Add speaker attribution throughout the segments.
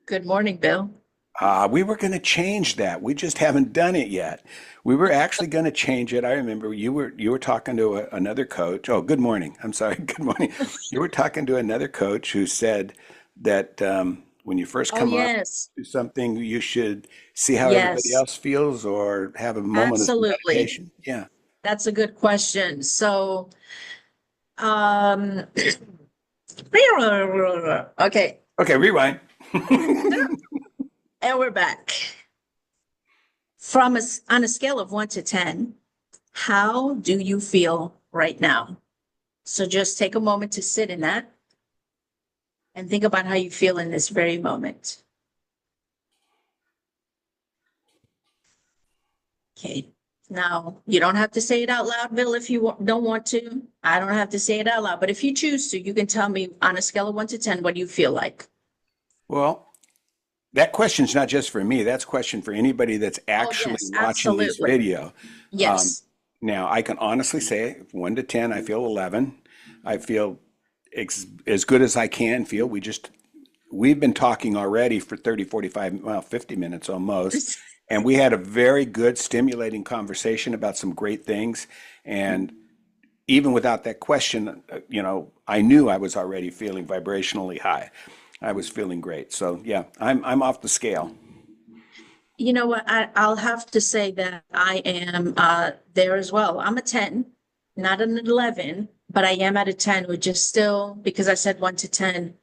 Speaker 1: Good morning, Bill.
Speaker 2: We were going to change that. We just haven't done it yet. We were actually going to change it. I remember you were talking to another coach. Oh, good morning. I'm sorry. Good morning. You were talking to another coach who said that when you first
Speaker 1: Oh,
Speaker 2: come on
Speaker 1: yes.
Speaker 2: to something, you should see how everybody
Speaker 1: Yes,
Speaker 2: else feels or have a moment of
Speaker 1: absolutely.
Speaker 2: meditation. Yeah.
Speaker 1: That's a good question. Um, okay,
Speaker 2: Okay, rewind.
Speaker 1: and we're back. On a scale of 1 to 10, how do you feel right now? So just take a moment to sit in that and think about how you feel in this very moment. Okay. Now, you don't have to say it out loud, Bill, if you don't want to. I don't have to say it out loud, but if you choose to, you can tell me on a scale of 1 to 10 what do you feel like.
Speaker 2: Well, that question's not just for me. That's a question for anybody that's
Speaker 1: Oh,
Speaker 2: actually
Speaker 1: yes,
Speaker 2: watching this
Speaker 1: absolutely.
Speaker 2: video. Um,
Speaker 1: Yes.
Speaker 2: Now, I can honestly say 1 to 10, I feel 11. I feel as good as I can feel. We've been talking already for 30, 45, well, 50 minutes almost. And we had a very good, stimulating conversation about some great things. And even without that question, I knew I was already feeling vibrationally high. I was feeling great. So yeah, I'm off the scale.
Speaker 1: You know what? I'll have to say that I am there as well. I'm a 10, not an 11, but I am at a 10, which is still because I said 1 to 10.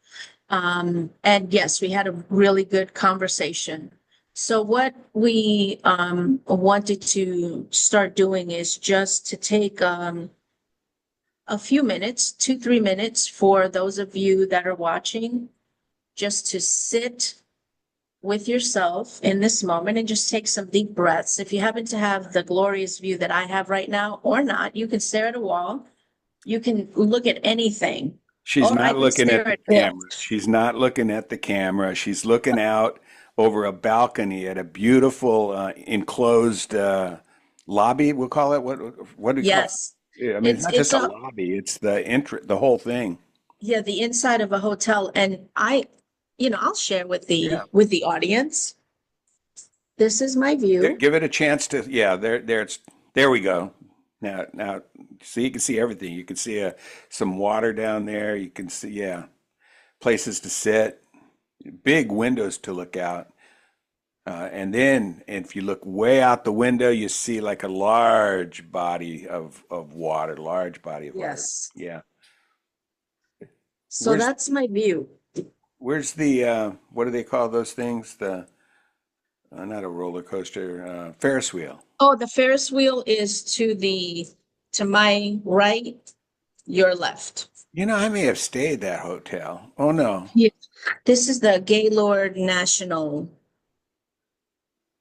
Speaker 1: And yes, we had a really good conversation. So what we wanted to start doing is just to take a few minutes, 2, 3 minutes for those of you that are watching, just to sit with yourself in this moment and just take some deep breaths. If you happen to have the glorious view that I have right now or not, you can stare at a wall, you can look at anything,
Speaker 2: She's
Speaker 1: or I
Speaker 2: not
Speaker 1: can
Speaker 2: looking at
Speaker 1: stare
Speaker 2: the
Speaker 1: at Bill.
Speaker 2: camera. She's not looking at the camera. She's looking out over a balcony at a beautiful enclosed lobby. We'll call it what do you call it?
Speaker 1: Yes.
Speaker 2: Yeah, I mean, it's
Speaker 1: It's
Speaker 2: not
Speaker 1: it's
Speaker 2: just a
Speaker 1: a
Speaker 2: lobby. It's the whole thing.
Speaker 1: yeah, the inside of a hotel. And I'll share with
Speaker 2: Yeah.
Speaker 1: the audience. This is my view.
Speaker 2: Give it a chance to. Yeah. There we go. Now, so you can see everything. You can see some water down there. You can see places to sit, big windows to look out. And then if you look way out the window, you see like a large body of water, large body of water.
Speaker 1: Yes.
Speaker 2: Yeah.
Speaker 1: So
Speaker 2: Where's
Speaker 1: that's my view.
Speaker 2: where's the what do they call those things? The not a roller coaster, Ferris wheel.
Speaker 1: Oh, the Ferris wheel is to my right, your left.
Speaker 2: I may have stayed that hotel. Oh no.
Speaker 1: Yeah. This is the Gaylord National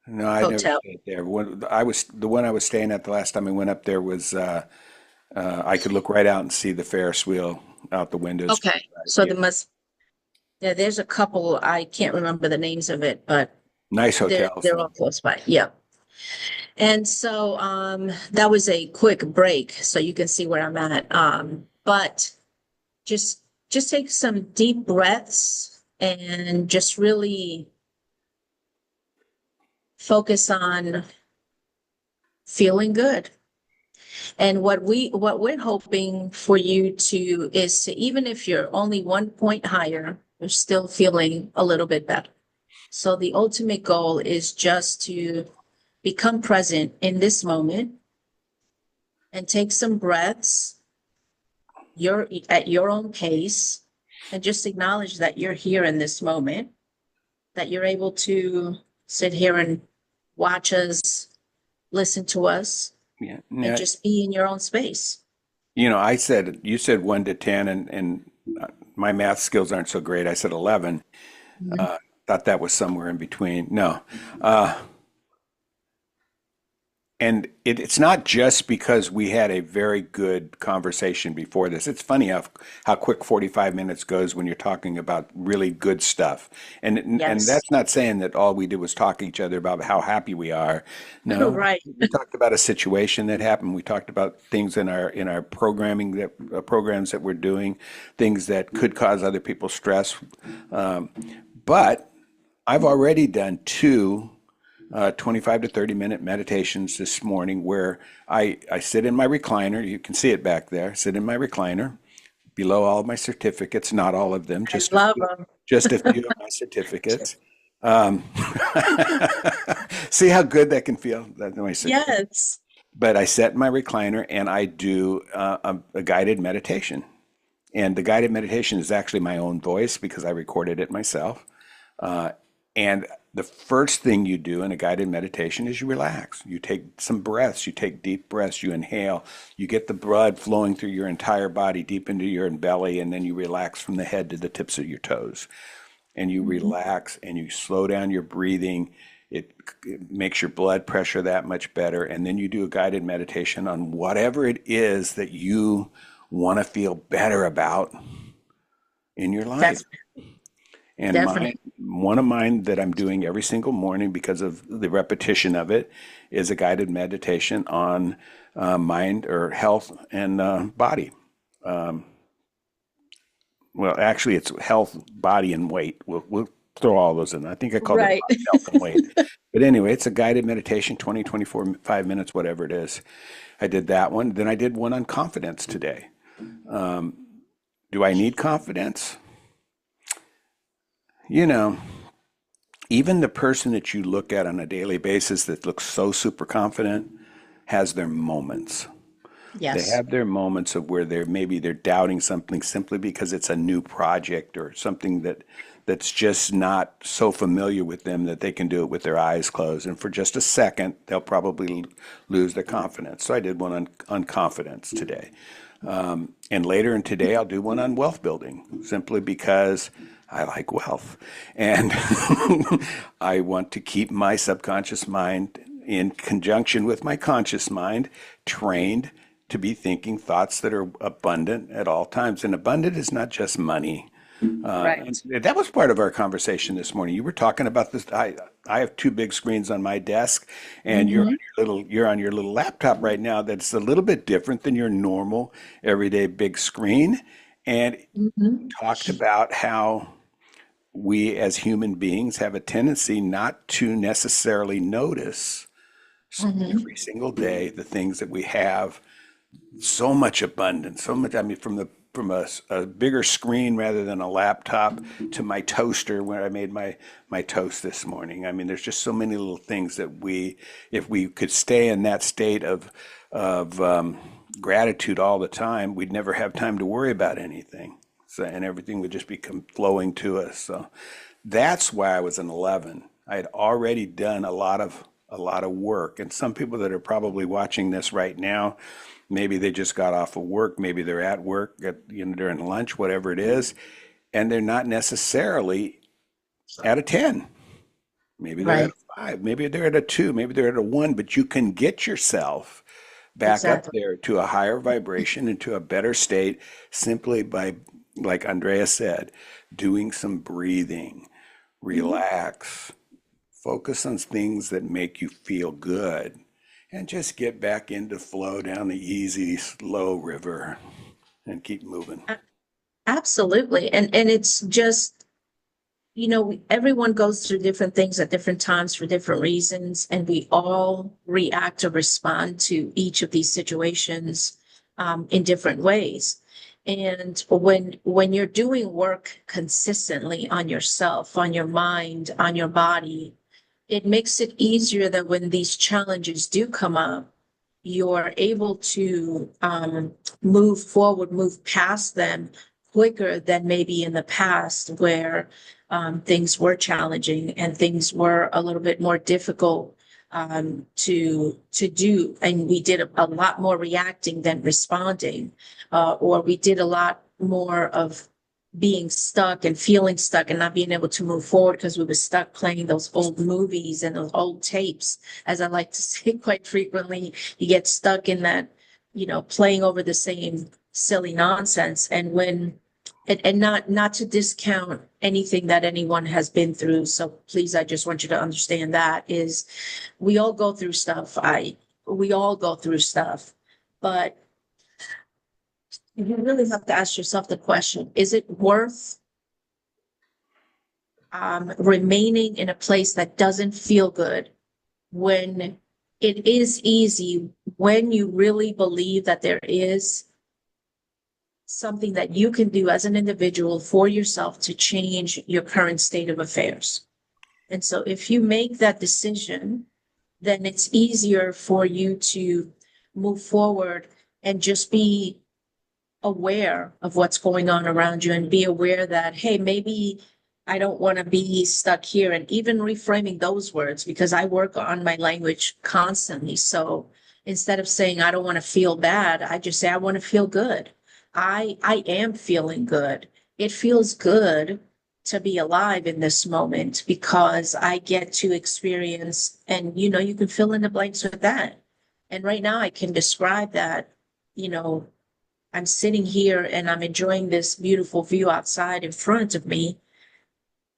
Speaker 2: No, I never
Speaker 1: Hotel.
Speaker 2: stayed there. The one I was staying at the last time I went up there was I could look right out and see the Ferris wheel out the windows.
Speaker 1: Okay. So
Speaker 2: Yeah.
Speaker 1: there's a couple, I can't remember the names of it, but
Speaker 2: Nice hotels
Speaker 1: they're all
Speaker 2: though.
Speaker 1: close by. Yeah. And so that was a quick break, so you can see where I'm at. But just just take some deep breaths and just really focus on feeling good. And what we're hoping for you to is to, even if you're only 1 point higher, you're still feeling a little bit better. So the ultimate goal is just to become present in this moment and take some breaths at your own pace, and just acknowledge that you're here in this moment, that you're able to sit here and watch us, listen to us,
Speaker 2: Yeah.
Speaker 1: and
Speaker 2: Now,
Speaker 1: just be in your own space.
Speaker 2: you said 1 to 10 and my math skills aren't so great. I said 11.
Speaker 1: Mhm.
Speaker 2: Uh, Thought that was somewhere in between. No. Uh, And it's not just because we had a very good conversation before this. It's funny how quick 45 minutes goes when you're talking about really good stuff. And
Speaker 1: Yes.
Speaker 2: that's not saying that all we did was talk to each other about how happy we are. No,
Speaker 1: Right.
Speaker 2: we talked about a situation that happened. We talked about things in our programming that programs that we're doing, things that could cause other people stress. But I've already done two 25 to 30-minute meditations this morning where I sit in my recliner. You can see it back there. Sit in my recliner below all of my certificates, not all of them,
Speaker 1: I love them.
Speaker 2: just a few of my certificates. Um, see how good that can feel? That's my certificate.
Speaker 1: Yes.
Speaker 2: But I set my recliner and I do a guided meditation. And the guided meditation is actually my own voice because I recorded it myself. Uh, and the first thing you do in a guided meditation is you relax. You take some breaths, you take deep breaths, you inhale, you get the blood flowing through your entire body deep into your belly, and then you relax from the head to the tips of your toes. And you
Speaker 1: Mhm.
Speaker 2: relax and you slow down your breathing. It makes your blood pressure that much better. And then you do a guided meditation on whatever it is that you want to feel better about in your life.
Speaker 1: Definitely.
Speaker 2: And
Speaker 1: Definitely.
Speaker 2: one of mine that I'm doing every single morning because of the repetition of it is a guided meditation on mind or health and body. Well, actually, it's health, body, and weight. We'll throw all those in. I think I called it
Speaker 1: Right.
Speaker 2: body, health, and weight. But anyway, it's a guided meditation, 20, 24, 5 minutes, whatever it is. I did that one. Then I did one on confidence today. Do I need confidence? You know, even the person that you look at on a daily basis that looks so super confident has their moments. They
Speaker 1: Yes.
Speaker 2: have their moments of where they're doubting something simply because it's a new project or something that's just not so familiar with them that they can do it with their eyes closed. And for just a second, they'll probably lose their confidence. So I did one on confidence today. And later in today, I'll do one on wealth building simply because I like wealth. And I want to keep my subconscious mind in conjunction with my conscious mind trained to be thinking thoughts that are abundant at all times. And abundant is not just money. And
Speaker 1: Right.
Speaker 2: that was part of our conversation this morning. You were talking about this. I have two big screens on my desk, and
Speaker 1: Hmm.
Speaker 2: you're on your little laptop right now. That's a little bit different than your normal everyday big screen. And
Speaker 1: Hmm.
Speaker 2: talked about how we as human beings have a tendency not to necessarily notice
Speaker 1: Hmm.
Speaker 2: every single day the things that we have so much abundance, so much. I mean, from a bigger screen rather than a laptop to my toaster where I made my toast this morning. I mean, there's just so many little things that if we could stay in that state of gratitude all the time, we'd never have time to worry about anything. So, and everything would just become flowing to us. So that's why I was an 11. I had already done a lot of work, and some people that are probably watching this right now, maybe they just got off of work, maybe they're at work during lunch, whatever it is, and they're not necessarily at a 10. Maybe they're at
Speaker 1: Right.
Speaker 2: a 5, maybe they're at a 2, maybe they're at a 1, but you can get yourself back up
Speaker 1: Exactly.
Speaker 2: there to a higher vibration and to a better state simply by, like Andrea said, doing some breathing,
Speaker 1: Hmm.
Speaker 2: relax, focus on things that make you feel good, and just get back into flow down the easy, slow river and keep moving.
Speaker 1: Absolutely. And it's just, everyone goes through different things at different times for different reasons, and we all react or respond to each of these situations in different ways. And when you're doing work consistently on yourself, on your mind, on your body, it makes it easier that when these challenges do come up, you're able to move forward, move past them quicker than maybe in the past where things were challenging and things were a little bit more difficult to do, and we did a lot more reacting than responding, or we did a lot more of being stuck and feeling stuck and not being able to move forward because we were stuck playing those old movies and those old tapes. As I like to say quite frequently, you get stuck in that, playing over the same silly nonsense. And not to discount anything that anyone has been through. So please, I just want you to understand that is we all go through stuff. We all go through stuff, but you really have to ask yourself the question, is it worth remaining in a place that doesn't feel good, when it is easy, when you really believe that there is something that you can do as an individual for yourself to change your current state of affairs. And so if you make that decision, then it's easier for you to move forward and just be aware of what's going on around you and be aware that, hey, maybe I don't want to be stuck here. And even reframing those words, because I work on my language constantly. So instead of saying, I don't want to feel bad, I just say, I want to feel good. I am feeling good. It feels good to be alive in this moment because I get to experience, and you can fill in the blanks with that. And right now I can describe that, you know, I'm sitting here and I'm enjoying this beautiful view outside in front of me.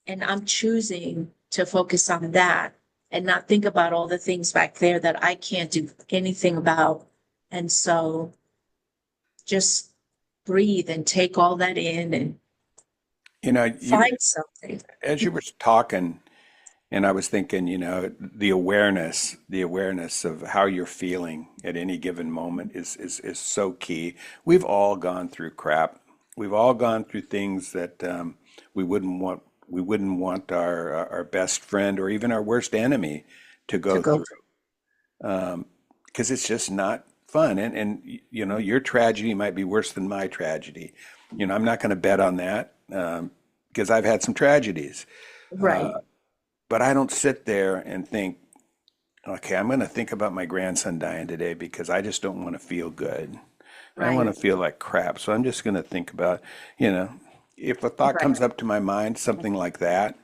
Speaker 1: And I'm choosing to focus on that and not think about all the things back there that I can't do anything about. And so just breathe and take all that in and
Speaker 2: You know, you
Speaker 1: find something.
Speaker 2: as you were talking, and I was thinking, the awareness of how you're feeling at any given moment is so key. We've all gone through crap. We've all gone through things that we wouldn't want. We wouldn't want our best friend or even our worst enemy to
Speaker 1: To
Speaker 2: go
Speaker 1: go
Speaker 2: through,
Speaker 1: through.
Speaker 2: because it's just not fun. And your tragedy might be worse than my tragedy. I'm not going to bet on that, because I've had some tragedies.
Speaker 1: Right,
Speaker 2: But I don't sit there and think, okay, I'm going to think about my grandson dying today because I just don't want to feel good. I don't want
Speaker 1: right,
Speaker 2: to feel like crap. So I'm just going to think about, you know, if a thought
Speaker 1: right.
Speaker 2: comes up to my mind, something like that,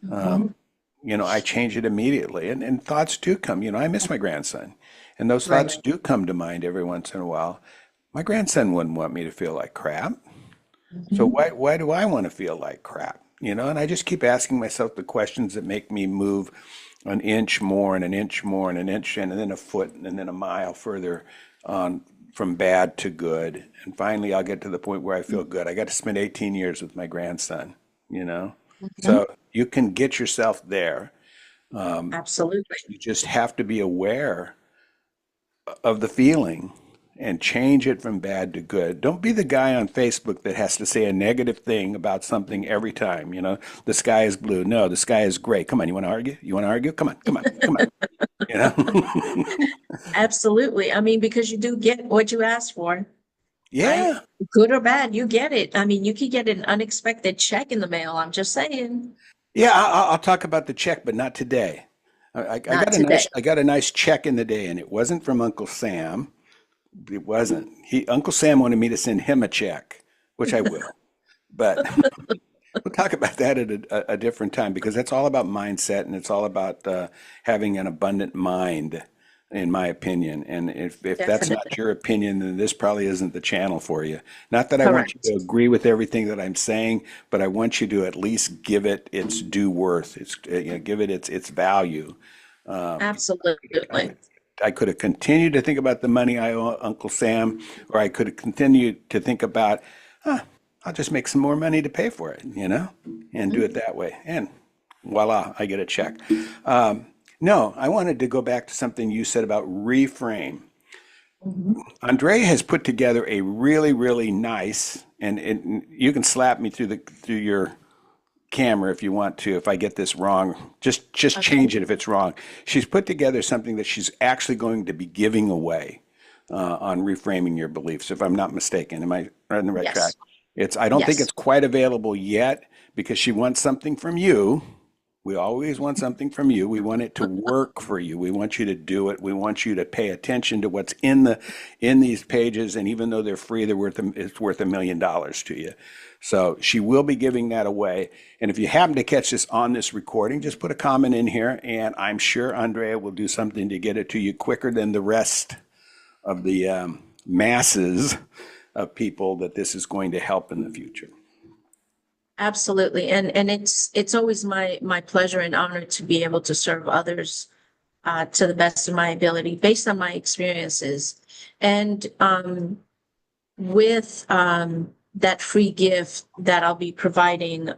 Speaker 1: Mhm.
Speaker 2: I change it immediately. And thoughts do come. I miss my grandson. And those
Speaker 1: Right.
Speaker 2: thoughts do come to mind every once in a while. My grandson wouldn't want me to feel like crap. So
Speaker 1: Mhm.
Speaker 2: why do I want to feel like crap? And I just keep asking myself the questions that make me move an inch more and an inch more and an inch and then a foot and then a mile further on from bad to good. And finally I'll get to the point where I feel good. I got to spend 18 years with my grandson, you know?
Speaker 1: Mhm.
Speaker 2: So you can get yourself there.
Speaker 1: Absolutely.
Speaker 2: You just have to be aware of the feeling and change it from bad to good. Don't be the guy on Facebook that has to say a negative thing about something every time. The sky is blue. No, the sky is gray. Come on, you want to argue? You want to argue? Come on, come on, come on. You know?
Speaker 1: Absolutely. I mean, because you do get what you ask for, right?
Speaker 2: Yeah.
Speaker 1: Good or bad, you get it. I mean, you could get an unexpected check in the mail. I'm just saying,
Speaker 2: Yeah, I'll talk about the check, but not today. I
Speaker 1: not
Speaker 2: got a
Speaker 1: today.
Speaker 2: nice check in the day, and it wasn't from Uncle Sam. It wasn't. Uncle Sam wanted me to send him a check, which I will. But we'll talk about that at a different time because that's all about mindset and it's all about having an abundant mind, in my opinion. And if that's not
Speaker 1: Definitely.
Speaker 2: your opinion, then this probably isn't the channel for you. Not that I want you
Speaker 1: Correct.
Speaker 2: to agree with everything that I'm saying, but I want you to at least give it its due worth. Give it its value. I
Speaker 1: Absolutely.
Speaker 2: could I could have continued to think about the money I owe Uncle Sam, or I could have continued to think about, huh, I'll just make some more money to pay for it, and do it
Speaker 1: Mhm.
Speaker 2: that way. And voila, I get a check. No, I wanted to go back to something you said about reframe.
Speaker 1: Mhm.
Speaker 2: Andre has put together a really, really nice, and you can slap me through your camera if you want to. If I get this wrong, just
Speaker 1: Okay.
Speaker 2: change it if it's wrong. She's put together something that she's actually going to be giving away on reframing your beliefs. If I'm not mistaken, am I on the right track?
Speaker 1: Yes.
Speaker 2: I don't think
Speaker 1: Yes.
Speaker 2: it's quite available yet because she wants something from you. We always want something from you. We want it to work for you. We want you to do it. We want you to pay attention to what's in these pages. And even though they're free, it's worth $1 million to you. So she will be giving that away. And if you happen to catch this on this recording, just put a comment in here, and I'm sure Andrea will do something to get it to you quicker than the rest of the masses of people that this is going to help in the future.
Speaker 1: Absolutely. And it's always my pleasure and honor to be able to serve others to the best of my ability based on my experiences. And with that free gift that I'll be providing.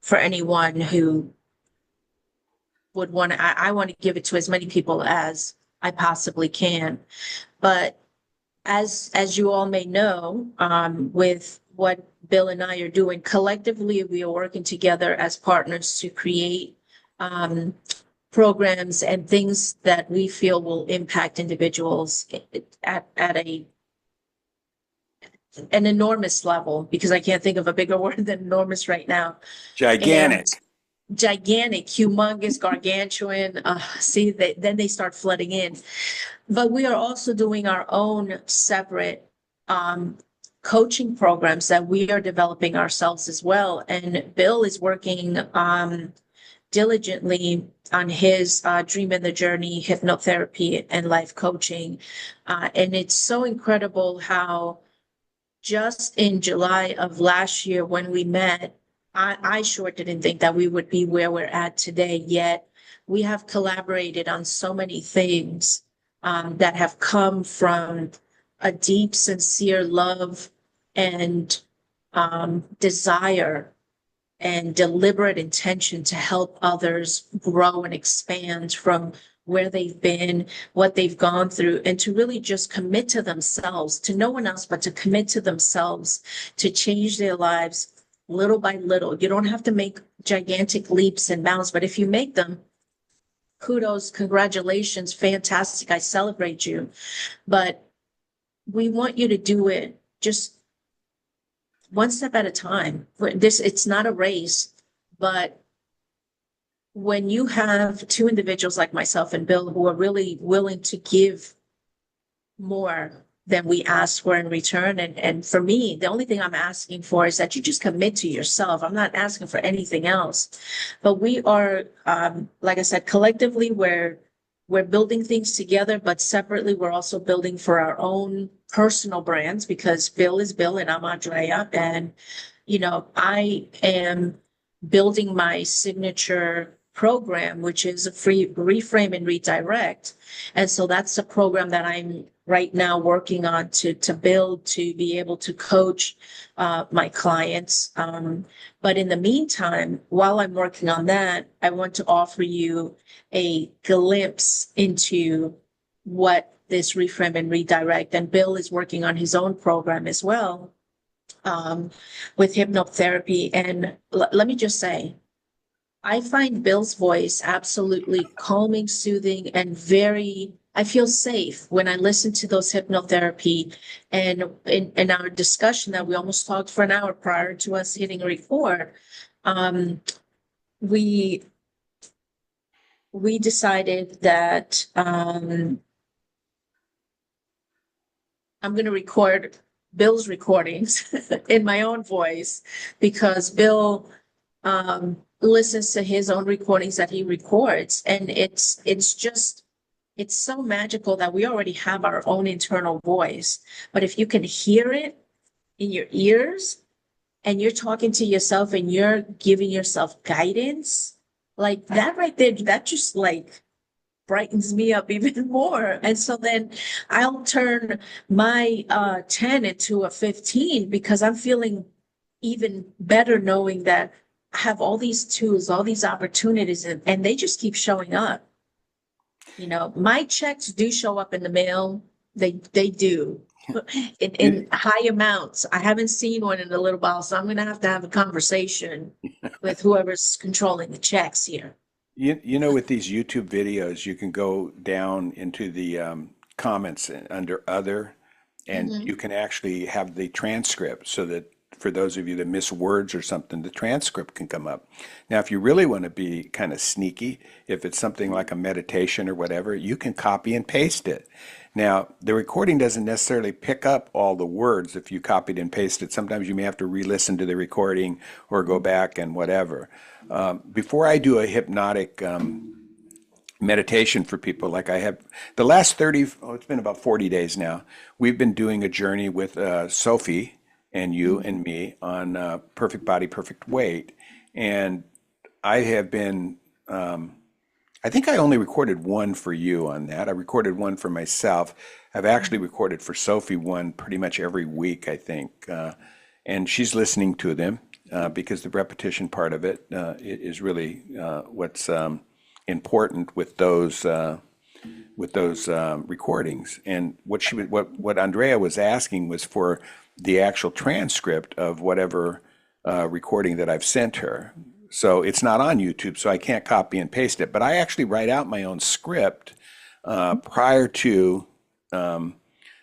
Speaker 1: for anyone who would want to, I want to give it to as many people as I possibly can. But as you all may know, with what Bill and I are doing collectively, we are working together as partners to create programs and things that we feel will impact individuals at an enormous level, because I can't think of a bigger word than enormous right now. And
Speaker 2: Gigantic.
Speaker 1: gigantic, humongous, gargantuan. See, then they start flooding in. But we are also doing our own separate coaching programs that we are developing ourselves as well. And Bill is working diligently on his Dream in the Journey hypnotherapy and life coaching. And it's so incredible how just in July of last year when we met, I sure didn't think that we would be where we're at today, yet we have collaborated on so many things that have come from a deep, sincere love and desire and deliberate intention to help others grow and expand from where they've been, what they've gone through, and to really just commit to themselves, to no one else, but to commit to themselves, to change their lives little by little. You don't have to make gigantic leaps and bounds, but if you make them, kudos, congratulations, fantastic. I celebrate you. But we want you to do it just one step at a time. It's not a race, but when you have two individuals like myself and Bill who are really willing to give more than we ask for in return, and for me, the only thing I'm asking for is that you just commit to yourself. I'm not asking for anything else. But we are, like I said, collectively, we're building things together, but separately, we're also building for our own personal brands, because Bill is Bill and I'm Andrea. And, I am building my signature program, which is a free reframe and redirect. And so that's a program that I'm right now working on to build, to be able to coach my clients. But in the meantime, while I'm working on that, I want to offer you a glimpse into what this reframe and redirect, and Bill is working on his own program as well, with hypnotherapy. And let me just say, I find Bill's voice absolutely calming, soothing, and I feel safe when I listen to those hypnotherapy. And in our discussion that we almost talked for an hour prior to us hitting record, we decided that I'm going to record Bill's recordings in my own voice, because Bill listens to his own recordings that he records, and it's so magical that we already have our own internal voice. But if you can hear it in your ears and you're talking to yourself and you're giving yourself guidance, like that right there, that just like brightens me up even more. And so then I'll turn my 10 into a 15, because I'm feeling even better knowing that I have all these tools, all these opportunities, and they just keep showing up. My checks do show up in the mail. They do in high amounts. I haven't seen one in a little while, so I'm going to have a conversation with whoever's controlling the checks here.
Speaker 2: With these YouTube videos, you can go down into the comments under other, and you can actually have the transcript, so that for those of you that miss words or something, the transcript can come up. Now, if you really want to be kind of sneaky, if it's something like a meditation or whatever, you can copy and paste it. Now, the recording doesn't necessarily pick up all the words if you copied and pasted. Sometimes you may have to re-listen to the recording or go back and whatever. Before I do a hypnotic meditation for people, like I have the last it's been about 40 days now, we've been doing a journey with Sophie and you and me on Perfect Body, Perfect Weight. And I have been, I think I only recorded one for you on that. I recorded one for myself. I've actually recorded for Sophie one pretty much every week, I think. And she's listening to them. because the repetition part of it is really what's important with those recordings. And what Andrea was asking was for the actual transcript of whatever recording that I've sent her. So it's not on YouTube, so I can't copy and paste it. But I actually write out my own script prior to,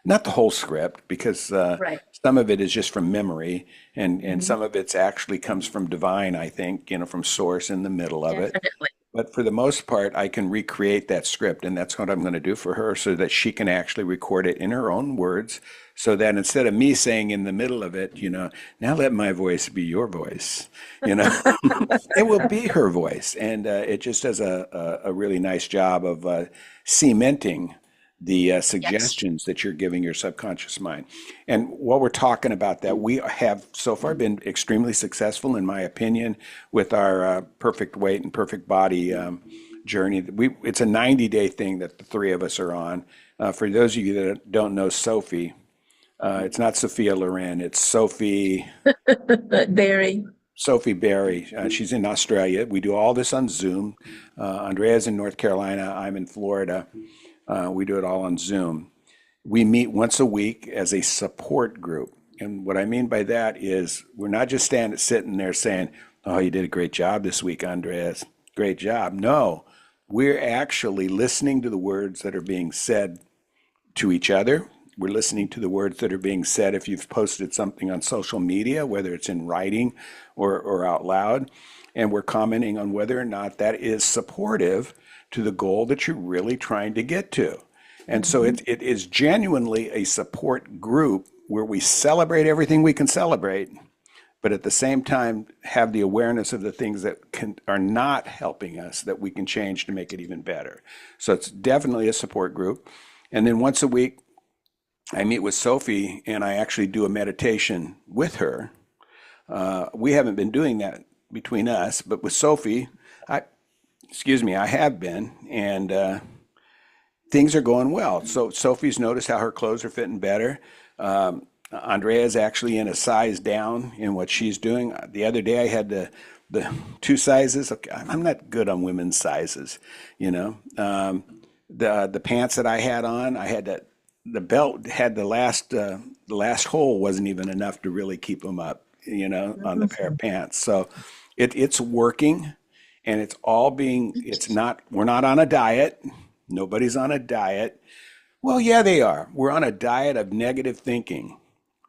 Speaker 2: not the whole script, because
Speaker 1: Right.
Speaker 2: some of it is just from memory, and some of it's actually comes from divine, I think, from source in the middle of it.
Speaker 1: Definitely.
Speaker 2: But for the most part, I can recreate that script, and that's what I'm going to do for her so that she can actually record it in her own words. So that instead of me saying in the middle of it, now let my voice be your voice, it will be her voice. And it just does a really nice job of cementing the
Speaker 1: Yes.
Speaker 2: suggestions that you're giving your subconscious mind. And while we're talking about that, we have so far been extremely successful, in my opinion, with our perfect weight and perfect body journey. It's a 90-day thing that the three of us are on. For those of you that don't know Sophie, it's not Sophia Loren, it's
Speaker 1: Very.
Speaker 2: Sophie Berry. She's in Australia. We do all this on Zoom. Andrea's in North Carolina. I'm in Florida. We do it all on Zoom. We meet once a week as a support group. And what I mean by that is we're not just sitting there saying, "Oh, you did a great job this week, Andreas. Great job." No, we're actually listening to the words that are being said to each other. We're listening to the words that are being said if you've posted something on social media, whether it's in writing or out loud. And we're commenting on whether or not that is supportive to the goal that you're really trying to get to. And so
Speaker 1: Mhm.
Speaker 2: it is genuinely a support group where we celebrate everything we can celebrate, but at the same time have the awareness of the things that are not helping us that we can change to make it even better. So it's definitely a support group. And then once a week, I meet with Sophie and I actually do a meditation with her. We haven't been doing that between us, but with Sophie, I, I have been, and things are going well. So Sophie's noticed how her clothes are fitting better. Andrea's actually in a size down in what she's doing. The other day I had the two sizes. Okay, I'm not good on women's sizes, you know. The pants that I had on, I had that the belt had the last hole wasn't even enough to really keep them up, on the pair of
Speaker 1: Mhm.
Speaker 2: pants. So it's working, and it's not, we're not on a diet. Nobody's on a diet. Well, yeah, they are. We're on a diet of negative thinking.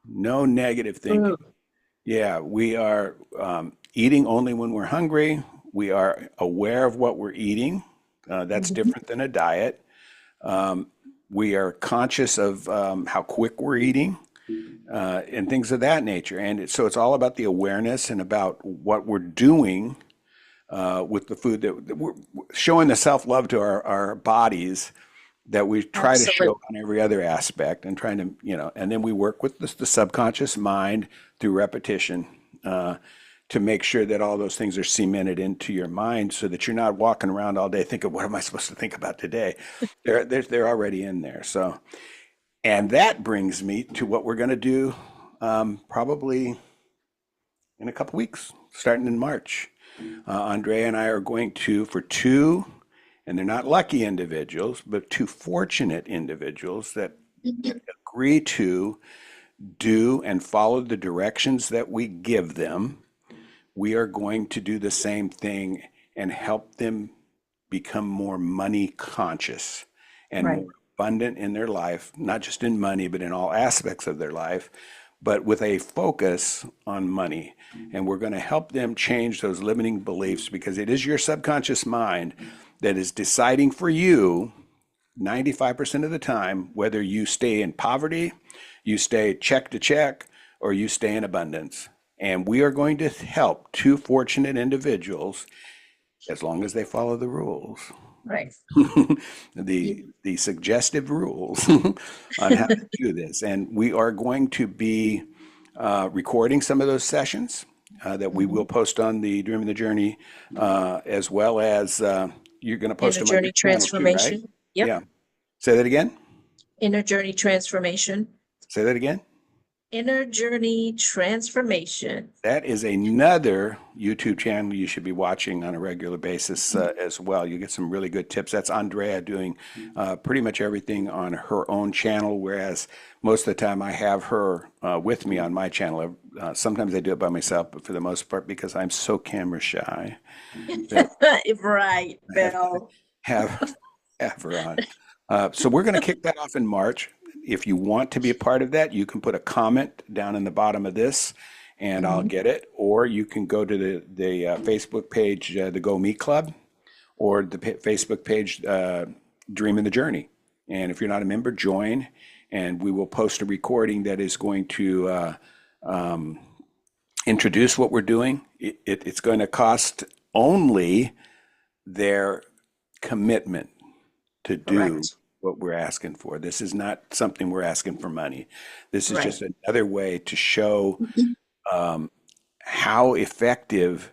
Speaker 2: No negative thinking.
Speaker 1: True.
Speaker 2: Yeah, we are eating only when we're hungry. We are aware of what we're eating. That's
Speaker 1: Mhm.
Speaker 2: different than a diet. We are conscious of how quick we're eating and things of that nature. And so it's all about the awareness and about what we're doing with the food that we're showing the self-love to our bodies that we try to show
Speaker 1: Absolutely.
Speaker 2: on every other aspect, and trying to, and then we work with the subconscious mind through repetition to make sure that all those things are cemented into your mind so that you're not walking around all day thinking, what am I supposed to think about today? They're already in there. So, and that brings me to what we're going to do probably in a couple weeks, starting in March. Andrea and I are going to, for two, and they're not lucky individuals, but two fortunate individuals that agree to do and follow the directions that we give them. We are going to do the same thing and help them become more money conscious and
Speaker 1: Right.
Speaker 2: more abundant in their life, not just in money, but in all aspects of their life, but with a focus on money. And we're going to help them change those limiting beliefs, because it is your subconscious mind that is deciding for you 95% of the time whether you stay in poverty, you stay check to check, or you stay in abundance. And we are going to help two fortunate individuals, as long as they follow the rules,
Speaker 1: Right.
Speaker 2: the suggestive rules on how to do this. And we are going to be recording some of those sessions that we will
Speaker 1: Mhm.
Speaker 2: post on the Dream of the Journey, as well as you're going to post
Speaker 1: Inner
Speaker 2: them on your
Speaker 1: journey
Speaker 2: channel too, right?
Speaker 1: transformation. Yep.
Speaker 2: Yeah. Say that again.
Speaker 1: Inner journey transformation.
Speaker 2: Say that again.
Speaker 1: Inner Journey Transformation.
Speaker 2: That is another YouTube channel you should be watching on a regular basis as well. You get some really good tips. That's Andrea doing pretty much everything on her own channel, whereas most of the time I have her with me on my channel. Sometimes I do it by myself, but for the most part, because I'm so camera shy, that
Speaker 1: Right,
Speaker 2: I have to
Speaker 1: Bill.
Speaker 2: have, have her on. So we're going to kick that off in March. If you want to be a part of that, you can put a comment down in the bottom of this, and I'll
Speaker 1: Mhm.
Speaker 2: get it. Or you can go to the Facebook page, the Go Me Club, or the Facebook page, Dream in the Journey. And if you're not a member, join, and we will post a recording that is going to introduce what we're doing. It's going to cost only their commitment to do
Speaker 1: Correct.
Speaker 2: what we're asking for. This is not something we're asking for money. This is
Speaker 1: Right.
Speaker 2: just another way to show how effective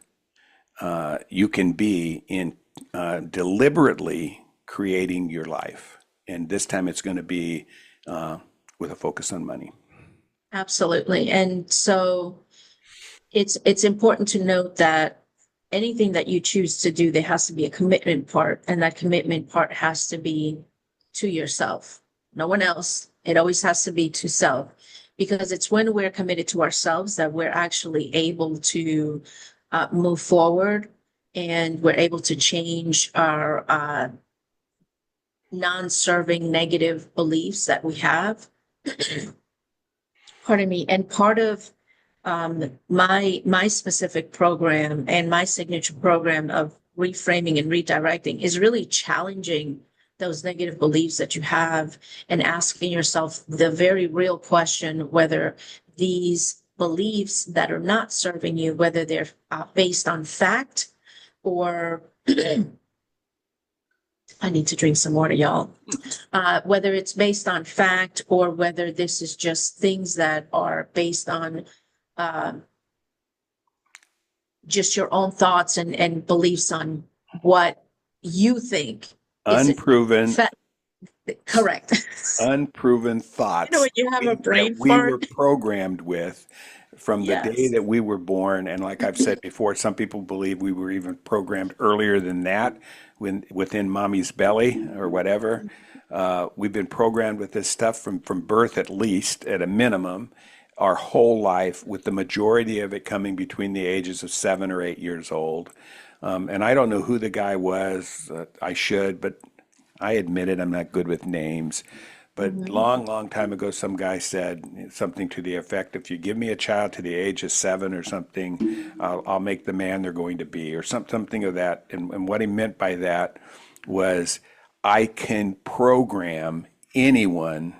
Speaker 2: you can be in deliberately creating your life. And this time it's going to be with a focus on money.
Speaker 1: Absolutely. And so it's important to note that anything that you choose to do, there has to be a commitment part, and that commitment part has to be to yourself, no one else. It always has to be to self, because it's when we're committed to ourselves that we're actually able to move forward, and we're able to change our non-serving negative beliefs that we have. Pardon me. And part of my specific program and my signature program of reframing and redirecting is really challenging those negative beliefs that you have and asking yourself the very real question whether these beliefs that are not serving you, whether they're based on fact or I need to drink some water, y'all. Whether it's based on fact or whether this is just things that are based on uh, just your own thoughts and beliefs on what you think is it
Speaker 2: Unproven
Speaker 1: fa- correct.
Speaker 2: unproven
Speaker 1: You know
Speaker 2: thoughts
Speaker 1: when you have a
Speaker 2: that
Speaker 1: brain
Speaker 2: we were
Speaker 1: fart?
Speaker 2: programmed with from the day
Speaker 1: Yes.
Speaker 2: that we were born. And like I've said before, some people believe we were even programmed earlier than that, when within mommy's belly or whatever. We've been programmed with this stuff from birth, at least at a minimum, our whole life, with the majority of it coming between the ages of 7 or 8 years old. And I don't know who the guy was. I should, but I admit it, I'm not good with names. But
Speaker 1: Mhm.
Speaker 2: long, long time ago, some guy said something to the effect, if you give me a child to the age of 7 or something, I'll make the man they're going to be, or something of that. And what he meant by that was, I can program anyone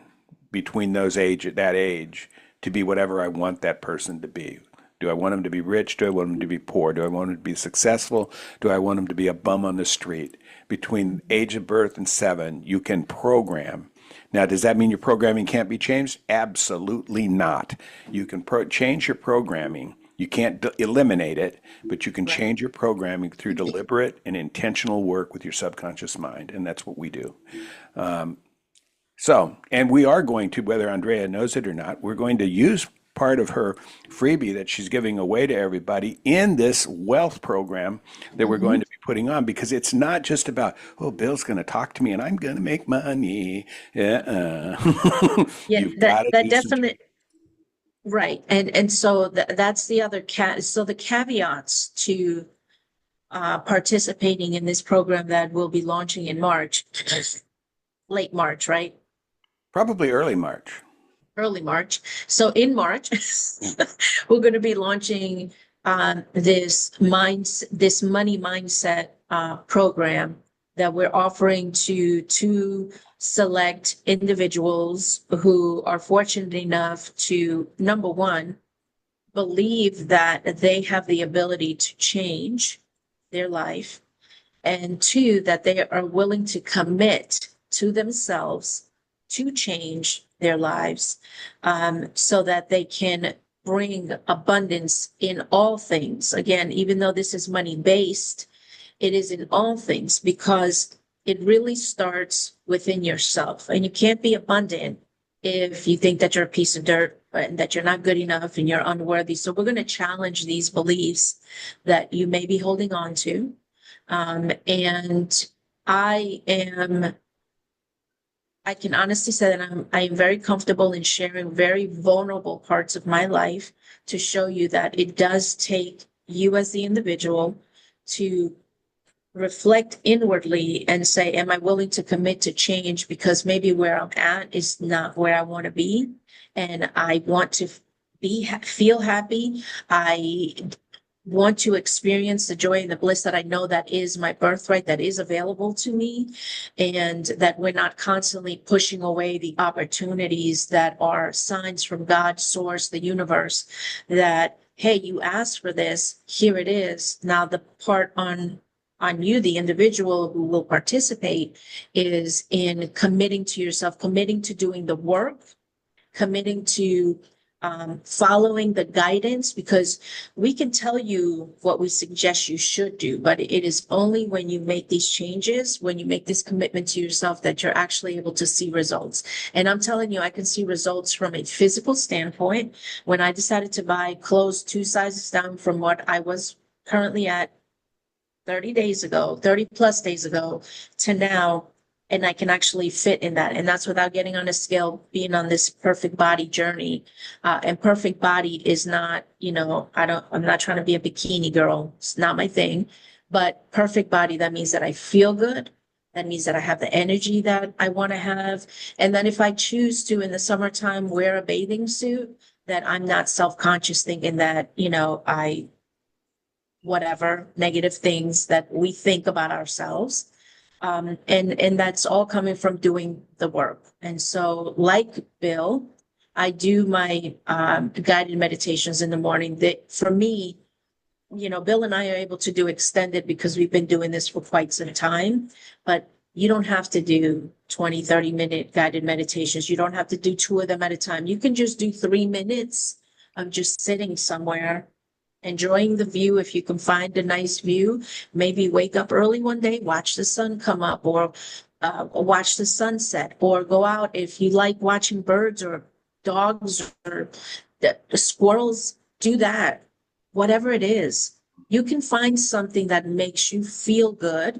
Speaker 2: between that age to be whatever I want that person to be. Do I want him to be rich? Do I want him to be poor? Do I want him to be successful? Do I want him to be a bum on the street? Between age of birth and 7, you can program. Now, does that mean your programming can't be changed? Absolutely not. You can change your programming. You can't eliminate it, but you can
Speaker 1: Right.
Speaker 2: change your programming through deliberate and intentional work with your subconscious mind, and that's what we do. So, and we are going to, whether Andrea knows it or not, we're going to use part of her freebie that she's giving away to everybody in this wealth program that we're going
Speaker 1: Mhm.
Speaker 2: to be putting on, because it's not just about, oh, Bill's going to talk to me and I'm going to make money.
Speaker 1: Yeah,
Speaker 2: You've
Speaker 1: that
Speaker 2: got to
Speaker 1: that
Speaker 2: do some
Speaker 1: definite
Speaker 2: change.
Speaker 1: right. And so that's the other so the caveats to participating in this program that we'll be launching in March, late March, right?
Speaker 2: Probably early March.
Speaker 1: Early March. So in March, we're going to be launching this money mindset program that we're offering to two select individuals who are fortunate enough to, number one, believe that they have the ability to change their life, and two, that they are willing to commit to themselves to change their lives, so that they can bring abundance in all things. Again, even though this is money based, it is in all things, because it really starts within yourself. And you can't be abundant if you think that you're a piece of dirt. and that you're not good enough and you're unworthy. So we're going to challenge these beliefs that you may be holding on to. And I am, I can honestly say that I am very comfortable in sharing very vulnerable parts of my life to show you that it does take you as the individual to reflect inwardly and say, am I willing to commit to change? Because maybe where I'm at is not where I want to be. And I want to feel happy. I want to experience the joy and the bliss that I know that is my birthright, that is available to me, and that we're not constantly pushing away the opportunities that are signs from God, source, the universe, that, hey, you asked for this, here it is. Now the part on you, the individual who will participate, is in committing to yourself, committing to doing the work, committing to following the guidance, because we can tell you what we suggest you should do, but it is only when you make these changes, when you make this commitment to yourself, that you're actually able to see results. And I'm telling you, I can see results from a physical standpoint. When I decided to buy clothes 2 sizes down from what I was currently at 30 days ago, 30 plus days ago to now, and I can actually fit in that. And that's without getting on a scale, being on this perfect body journey. And perfect body is not, I'm not trying to be a bikini girl. It's not my thing. But perfect body, that means that I feel good. That means that I have the energy that I want to have. And then if I choose to, in the summertime, wear a bathing suit, that I'm not self-conscious thinking that, whatever negative things that we think about ourselves. And that's all coming from doing the work. And so, like Bill, I do my guided meditations in the morning. That for me, Bill and I are able to do extended because we've been doing this for quite some time, but you don't have to do 20, 30-minute guided meditations. You don't have to do 2 of them at a time. You can just do 3 minutes of just sitting somewhere, enjoying the view. If you can find a nice view, maybe wake up early one day, watch the sun come up, or watch the sunset, or go out if you like watching birds or dogs or the squirrels. Do that. Whatever it is, you can find something that makes you feel good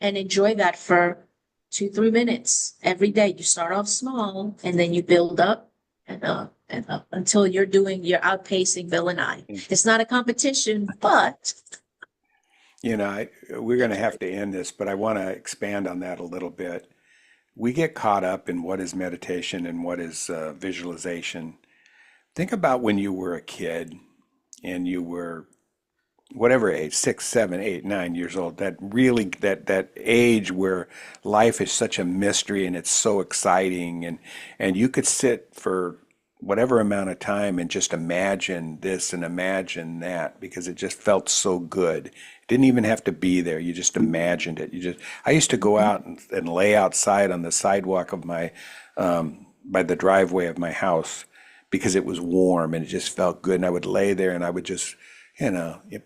Speaker 1: and enjoy that for 2, 3 minutes every day. You start off small and then you build up and up and up until you're outpacing Bill and I. It's not a competition, but
Speaker 2: We're going to have to end this, but I want to expand on that a little bit. We get caught up in what is meditation and what is visualization. Think about when you were a kid and you were whatever age, 6, 7, 8, 9 years old, that age where life is such a mystery and it's so exciting, and you could sit for whatever amount of time and just imagine this and imagine that because it just felt so good. It didn't even have to be there. You just imagined it. I used to go out and lay outside on the sidewalk of my by the driveway of my house because it was warm and it just felt good. And I would lay there and I would just,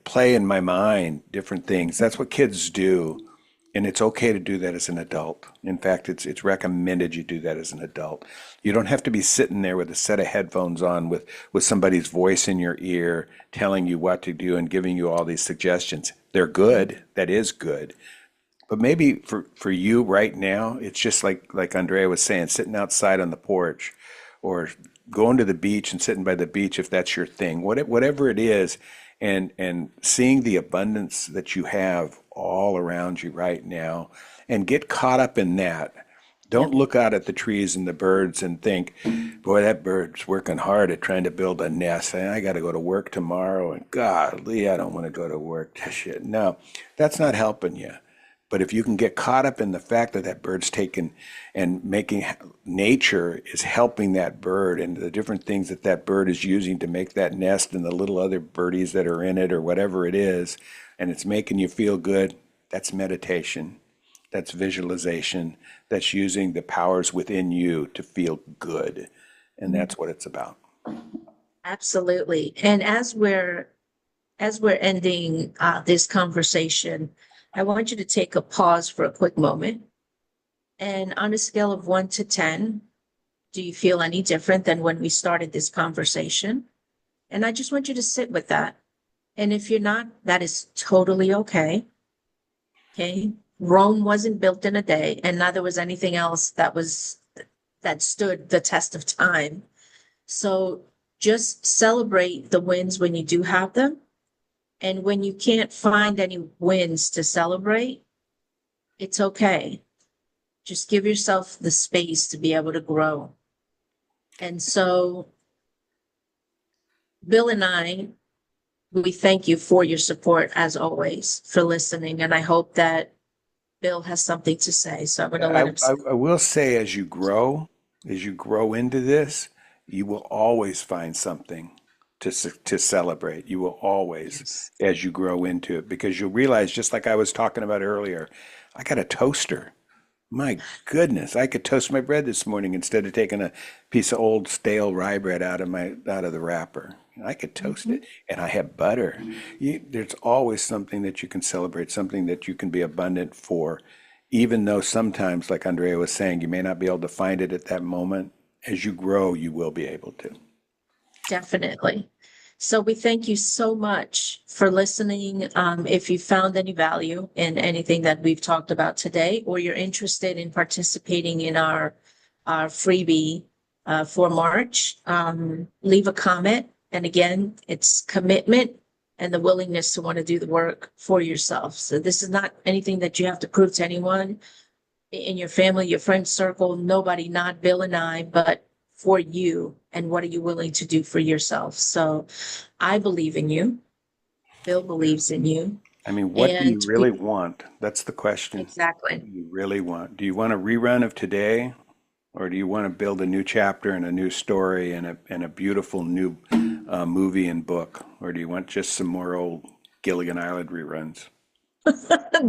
Speaker 2: play in my mind different things. That's what kids do. And it's okay to do that as an adult. In fact, it's recommended you do that as an adult. You don't have to be sitting there with a set of headphones on with somebody's voice in your ear telling you what to do and giving you all these suggestions. They're good. That is good. But maybe for you right now, it's just like Andrea was saying, sitting outside on the porch or going to the beach and sitting by the beach if that's your thing. Whatever it is, and seeing the abundance that you have all around you right now and get caught up in that. Don't look out at the trees and the birds and think, boy, that bird's working hard at trying to build a nest. And I got to go to work tomorrow. And golly, I don't want to go to work. Shit. No, that's not helping you. But if you can get caught up in the fact that that bird's taken and making nature is helping that bird and the different things that that bird is using to make that nest and the little other birdies that are in it or whatever it is, and it's making you feel good, that's meditation. That's visualization. That's using the powers within you to feel good. And that's what it's about.
Speaker 1: absolutely. And as we're ending this conversation, I want you to take a pause for a quick moment. And on a scale of 1 to 10, Do you feel any different than when we started this conversation? And I just want you to sit with that. And if you're not, that is totally okay. Okay. Rome wasn't built in a day, and neither was anything else that stood the test of time. So just celebrate the wins when you do have them. And when you can't find any wins to celebrate, it's okay. Just give yourself the space to be able to grow. And so, Bill and I, we thank you for your support as always, for listening. And I hope that Bill has something to say. So I'm going to let him say.
Speaker 2: I will say, as you grow into this, you will always find something to celebrate. You will always,
Speaker 1: Yes.
Speaker 2: as you grow into it, because you'll realize, just like I was talking about earlier, I got a toaster. My goodness, I could toast my bread this morning instead of taking a piece of old stale rye bread out of the wrapper. I could toast
Speaker 1: Mhm.
Speaker 2: it, and I have butter. There's always something that you can celebrate, something that you can be abundant for, even though sometimes, like Andrea was saying, you may not be able to find it at that moment. As you grow, you will be able to.
Speaker 1: Definitely. So we thank you so much for listening. If you found any value in anything that we've talked about today, or you're interested in participating in our freebie for March, leave a comment. And again, it's commitment and the willingness to want to do the work for yourself. So this is not anything that you have to prove to anyone in your family, your friend circle, nobody, not Bill and I, but for you. And what are you willing to do for yourself? So I believe in you. Bill believes in you.
Speaker 2: I mean, what do
Speaker 1: And
Speaker 2: you really want? That's the question.
Speaker 1: exactly.
Speaker 2: What do you really want? Do you want a rerun of today, or do you want to build a new chapter and a new story and a beautiful new movie and book? Or do you want just some more old Gilligan Island reruns?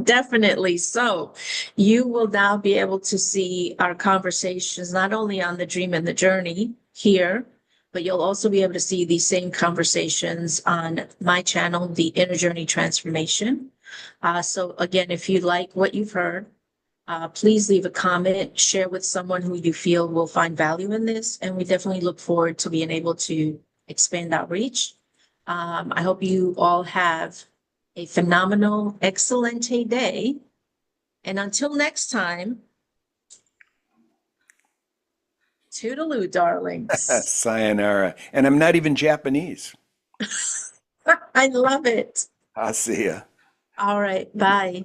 Speaker 1: Definitely. So you will now be able to see our conversations not only on the dream and the journey here, but you'll also be able to see these same conversations on my channel, The Inner Journey Transformation. So again, if you like what you've heard, please leave a comment, share with someone who you feel will find value in this. And we definitely look forward to being able to expand our reach. I hope you all have a phenomenal, excellente day. And until next time, toodaloo, darlings.
Speaker 2: Sayonara. And I'm not even Japanese.
Speaker 1: I love it.
Speaker 2: I'll see ya.
Speaker 1: All right, bye.